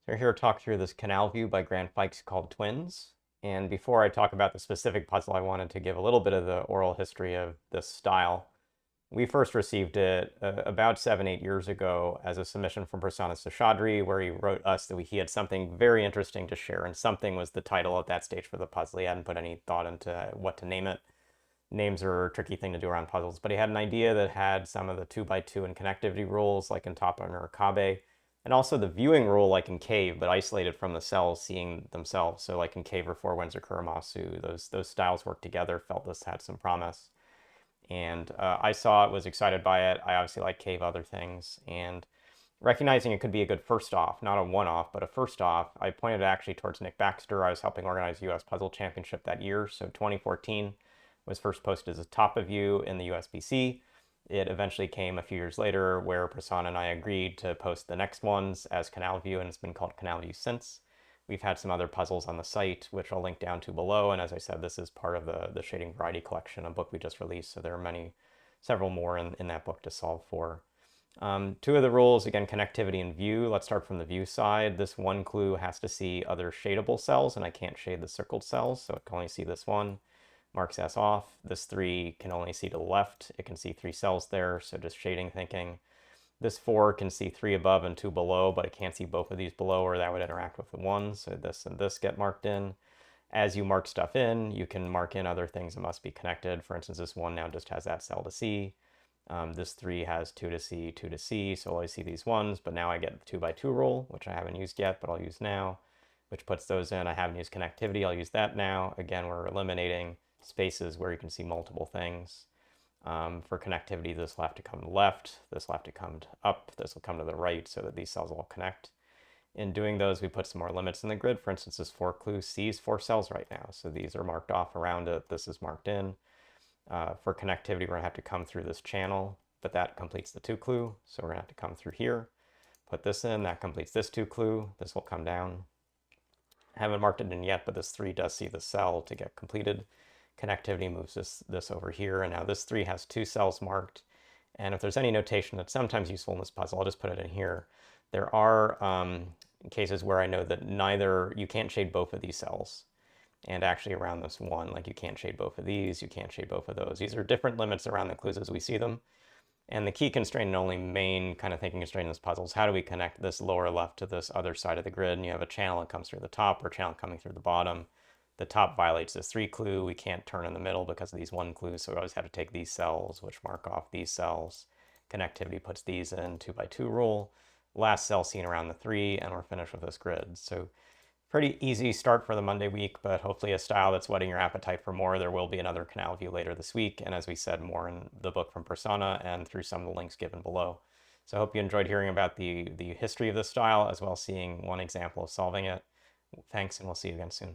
So we're here to talk through this Canal view by Grant Fikes called Twins. And before I talk about the specific puzzle, I wanted to give a little bit of the oral history of this style. We first received it about 7, 8 years ago as a submission from Prasanna Seshadri, where he wrote us that he had something very interesting to share, and something was the title at that stage for the puzzle. He hadn't put any thought into what to name it. Names are a tricky thing to do around puzzles, but he had an idea that had some of the 2x2 and connectivity rules, like in Top or Kabe, and also the viewing rule, like in Cave, but isolated from the cells seeing themselves. So, like in Cave or Four Winds or Kuramasu, those styles work together. Felt this had some promise, and I saw it, was excited by it. I obviously like Cave other things, and recognizing it could be a good first off, not a one-off, but a first off, I pointed actually towards Nick Baxter. I was helping organize the U.S. Puzzle Championship that year, so 2014 was first posted as a top of view in the USBC. It eventually came a few years later where Prasanna and I agreed to post the next ones as Canal View, and it's been called Canal View since. We've had some other puzzles on the site, which I'll link down to below. And as I said, this is part of the Shading Variety Collection, a book we just released. So there are several more in that book to solve for. Two of the rules, again, connectivity and view. Let's start from the view side. This one clue has to see other shadable cells, and I can't shade the circled cells, so it can only see this one. Marks S off. This 3 can only see to the left. It can see 3 cells there, so just shading thinking. This 4 can see 3 above and 2 below, but it can't see both of these below, or that would interact with the 1, so this and this get marked in. As you mark stuff in, you can mark in other things that must be connected. For instance, this 1 now just has that cell to see. This 3 has 2 to see, 2 to see, so I'll always see these ones, but now I get the 2x2 rule, which I haven't used yet, but I'll use now, which puts those in. I haven't used connectivity, I'll use that now. Again, we're eliminating spaces where you can see multiple things. For connectivity, this will have to come to the left, this will have to come up, this will come to the right, so that these cells all connect. In doing those, we put some more limits in the grid. For instance, this 4 clue sees 4 cells right now, so these are marked off around it, this is marked in. For connectivity, we're going to have to come through this channel, but that completes the 2 clue. So we're going to have to come through here, put this in, that completes this 2 clue. This will come down. I haven't marked it in yet, but this 3 does see the cell to get completed. Connectivity moves this over here, and now this 3 has 2 cells marked. And if there's any notation that's sometimes useful in this puzzle, I'll just put it in here. There are cases where I know that you can't shade both of these cells. And actually around this 1, like you can't shade both of these, you can't shade both of those. These are different limits around the clues as we see them. And the key constraint and only main kind of thinking constraint in this puzzle is how do we connect this lower left to this other side of the grid? And you have a channel that comes through the top or a channel coming through the bottom. The top violates this 3 clue. We can't turn in the middle because of these 1 clues, so we always have to take these cells, which mark off these cells. Connectivity puts these in 2x2 rule. Last cell seen around the 3, and we're finished with this grid. So pretty easy start for the Monday week, but hopefully a style that's whetting your appetite for more. There will be another Canal view later this week, and as we said, more in the book from Prasanna and through some of the links given below. So I hope you enjoyed hearing about the history of this style, as well as seeing one example of solving it. Thanks, and we'll see you again soon.